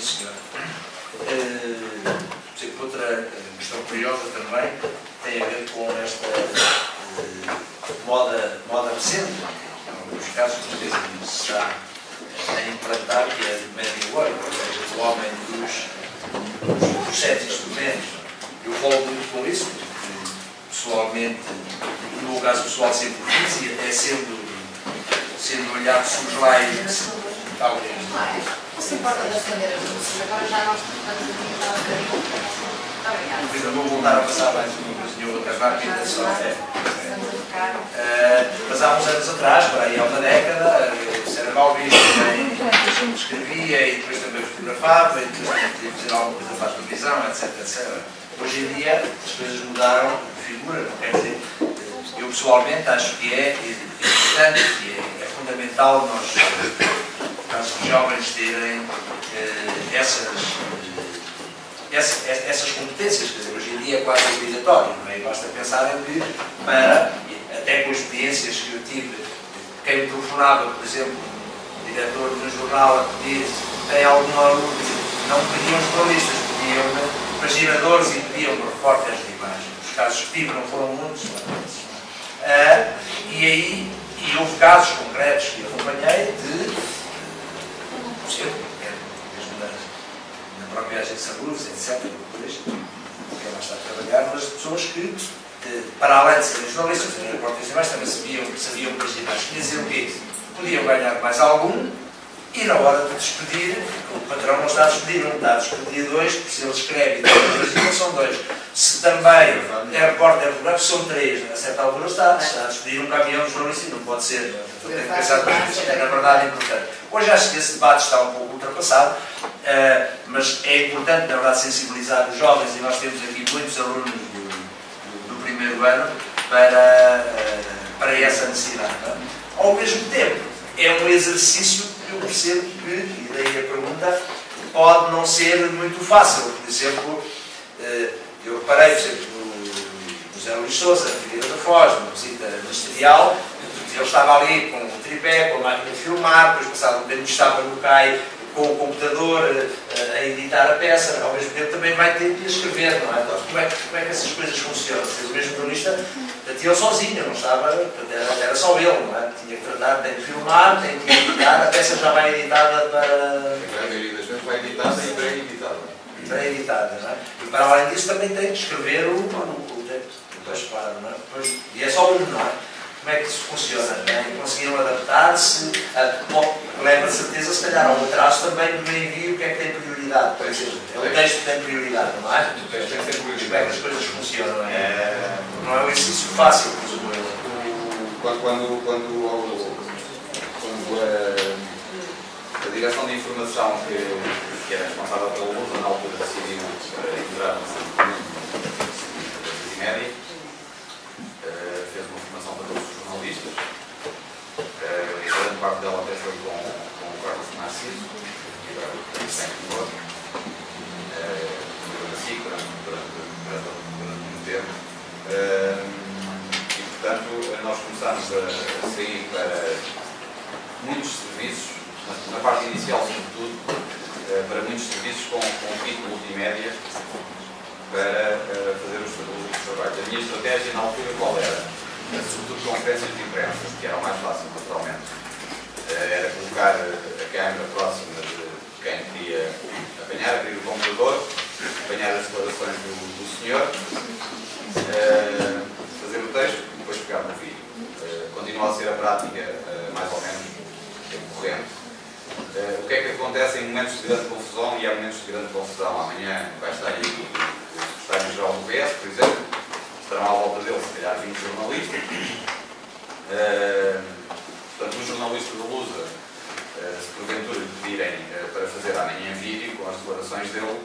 Sim, senhor. Outra questão curiosa também tem a ver com esta moda recente, em alguns casos, às vezes se está a implantar, que é de Media Work, ou seja, o homem dos 7 instrumentos. Eu falo muito com isso, porque pessoalmente, no meu caso pessoal sempre fiz, e até sendo olhado soslaio, talvez. Não se importa de acender as luzes, agora já nós estamos aqui a dar um bocadinho. Obrigada. Vou voltar a passar mais uma coisinha outra rápida, só mas há uns anos atrás, por aí há uma década, o Sérgio Balbis também escrevia e depois também fotografava e depois podia fazer alguma coisa para a televisão, etc, etc. Hoje em dia as coisas mudaram de figura, não quer dizer, eu pessoalmente acho que é importante, que é fundamental nós, os jovens, terem essas competências, quer dizer, hoje em dia é quase obrigatório, não é? E basta pensar em que, até com experiências que eu tive, quem me telefonava, por exemplo, o diretor de um jornal a pedir, tem algum aluno, não pediam jornalistas, pediam imaginadores e pediam repórteres de imagem. Os casos que tive não foram muitos, e houve casos concretos que acompanhei de, por exemplo, na própria agência de luz, etc., depois, que é mais estar a trabalhar, mas pessoas que, para além de serem jornalistas, serem repórteres de imagem, também sabiam imaginar, diziam que podiam ganhar mais algum, e na hora de despedir, o patrão não está a despedir um, está a despedir dois, porque se ele escreve e tem são dois. Se também é repórter de são três, a certa altura está a despedir um caminhão de jornalistas, não pode ser. Tem que pensar que é, na verdade, importante. Hoje acho que esse debate está um pouco ultrapassado, mas é importante, na verdade, sensibilizar os jovens, e nós temos aqui muitos alunos do primeiro ano para essa necessidade. Não? Ao mesmo tempo, é um exercício que eu percebo que, e daí a pergunta, pode não ser muito fácil. Por exemplo, eu reparei, por exemplo, no José Luís Sousa, na Figueira da Foz, numa visita ministerial, ele estava ali com o tripé, com a máquina de filmar, depois passado um tempo estava no CAI com o computador a editar a peça, ao mesmo tempo também vai ter que escrever, não é? Então, como é que essas coisas funcionam? O mesmo jornalista tinha sozinho, não estava, era só ele, não é? Tinha que tratar, tem que filmar, tem que editar, a peça já vai editada para... A maioria das vezes vai editada e pré-editada. Pré-editada, não é? E para além disso também tem que escrever o texto. Depois, claro, não é? E é só um, não é? Como é que isso funciona? Conseguiram adaptar-se? Leva de certeza, se calhar, ao atraso também no envio, o que é que tem prioridade? Por exemplo, o texto tem prioridade, não é? O texto tem que ter prioridade. Como é que as coisas funcionam? Não é um exercício fácil, presumo eu. Quando a direção de informação que é responsável pela Lusa, na altura decidiu entrar na Multimédia, fez uma formação para todos os jornalistas. Grande parte dela até foi com o Carlos Narciso, que agora tem conosco, na SIC durante muito tempo. E, portanto, nós começámos a sair para muitos serviços, na parte inicial, sobretudo, para muitos serviços com kit multimédia para fazer os trabalhos. A minha estratégia na altura qual era? Sobretudo conferências de imprensa, que era o mais fácil, naturalmente. Era colocar a câmera próxima de quem queria apanhar, abrir o computador, apanhar as declarações do senhor, fazer o texto e depois pegar no vídeo. Continua a ser a prática mais ou menos corrente. O que é que acontece em momentos de grande confusão, e há momentos de grande confusão? Amanhã vai estar aí o secretário-geral do PS, por exemplo, estarão à volta dele, se calhar, 20 jornalistas. Portanto, os jornalistas da Lusa, se porventura pedirem para fazer amanhã vídeo com as declarações dele,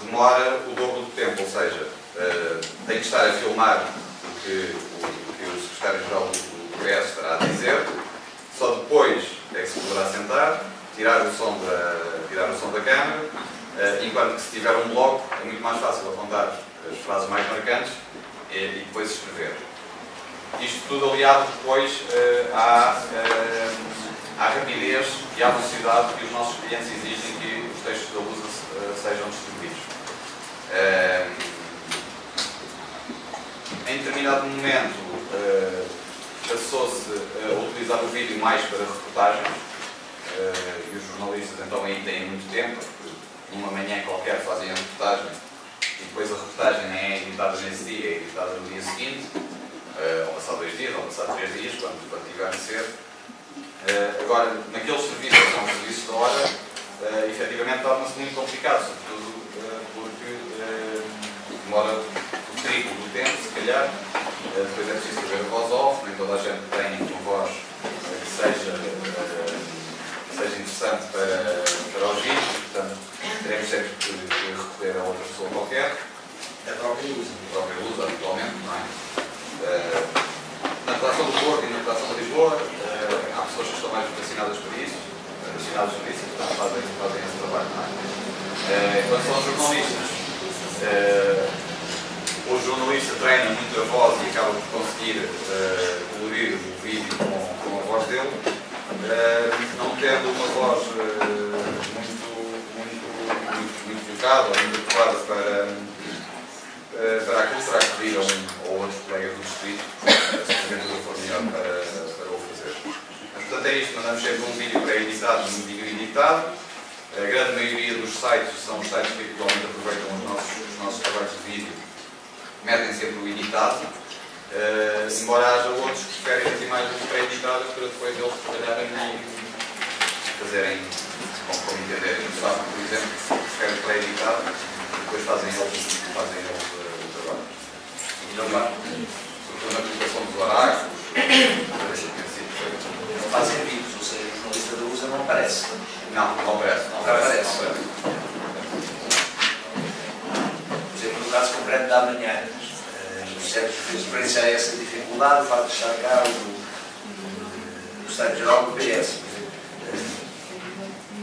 demora o dobro do tempo, ou seja, tem que estar a filmar o que o secretário-geral do PS estará a dizer, só depois é que se poderá sentar, tirar o som da câmara, enquanto que se tiver um bloco é muito mais fácil apontar as frases mais marcantes e depois escrever. Isto tudo aliado depois à rapidez e à velocidade que os nossos clientes exigem que os textos da Lusa sejam distribuídos. Em determinado momento, passou-se a utilizar o vídeo mais para reportagens, e os jornalistas então aí têm muito tempo, porque numa manhã qualquer fazem a reportagem e depois a reportagem nem é editada nesse dia, é editada no dia seguinte, ou passado 2 dias, ou passado 3 dias, quando tiver de ser. Agora, naqueles serviços que são serviços de hora, efetivamente torna-se muito complicado, sobretudo porque demora o triplo do tempo, se calhar. Depois é preciso fazer a voz off, nem toda a gente tem uma voz que seja interessante para ouvir, portanto, teremos sempre que recorrer a outra pessoa qualquer. A própria usa atualmente, não é? Na redação do Porto e na redação de Lisboa, há pessoas que estão mais vocacionadas para isso, portanto fazem esse trabalho, não é? Quando são jornalistas, o jornalista treina muito a voz e acaba por conseguir colorir o vídeo com a voz dele, não tendo uma voz muito focada ou muito adequada para aquilo que terá que pedir a um ou outro colega do distrito, se porventura for melhor para o fazer. Portanto, é isto, mandamos sempre um vídeo pré-editado e um vídeo editado. A grande maioria dos sites são os sites que atualmente aproveitam os nossos trabalhos de vídeo, metem sempre o editado, embora haja outros que preferem as imagens pré-editadas para depois eles trabalharem e fazerem como entenderem. O Gustavo, por exemplo, prefere pré-editado e depois fazem eles o trabalho. E não vai. Sobretudo na publicação dos oráculos, Não fazem vídeos, ou seja, o jornalista da USA não aparece. Não aparece. Por exemplo, no caso concreto da manhã, certo, experienciar essa dificuldade, vai deixar cá o Estado-Geral do PS.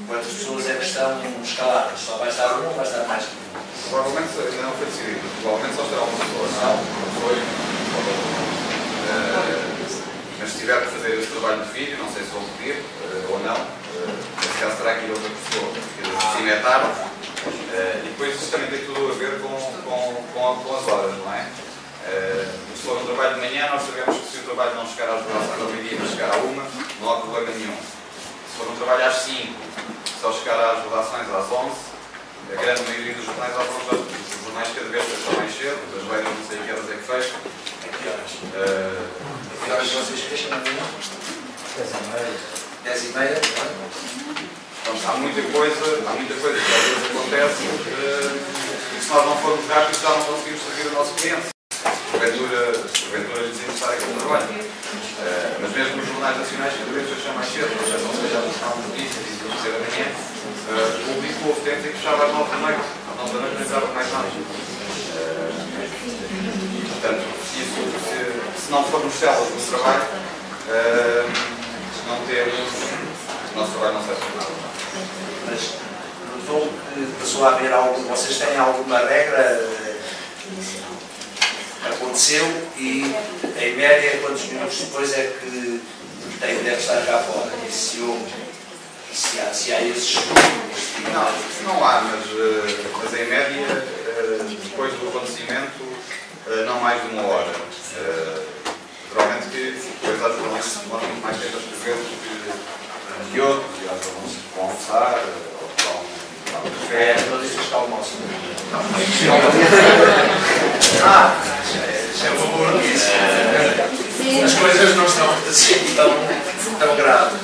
Quantas pessoas é que estão escaladas? Só vai estar um ou vai estar mais que um? Provavelmente ainda não foi decidido. Provavelmente só estará uma pessoa. Mas se tiver que fazer esse trabalho de vídeo, não sei se vão pedir ou não, nesse caso terá que ir outra pessoa, porque eles cimentaram. E depois isso também tem tudo a ver com as horas, não é? Se for um trabalho de manhã, nós sabemos que se o trabalho não chegar às 2 ao meio-dia, mas chegar à 1, não há problema nenhum. Se for um trabalho às 5, só chegar às redações às 11, a grande maioria dos jornais às 11, os jornais cada vez fecham mais cedo, as leiras não sei que horas é que fecham. A que horas? A que horas vocês fecham na manhã? 10h30. Há muita coisa que às vezes acontece e se nós não formos rápidos já não conseguimos servir o nosso cliente. Porventura lhes interessar aquele trabalho. Mas mesmo os jornais nacionais que devem fechar mais cedo, já não seja a questão de notícias e de terceira da manhã, o público houve tempo em que fechava às 9 da noite. Às 9 da noite não entrava mais nada. Portanto, se não formos células no trabalho, não temos, o nosso trabalho não serve para nada. Mas notou que passou a haver algo, vocês têm alguma regra? Aconteceu e, em média, quantos minutos depois é que deve estar cá fora? E se há esses... Não há, mas em média, depois do acontecimento, não mais de 1 hora. Provavelmente que depois às vezes demoram muito mais tempo a escrever do que outros, e às vezes vão almoçar, ou vão ao café. Notícias que almoçam. Já é uma boa notícia. As coisas não estão assim tão graves.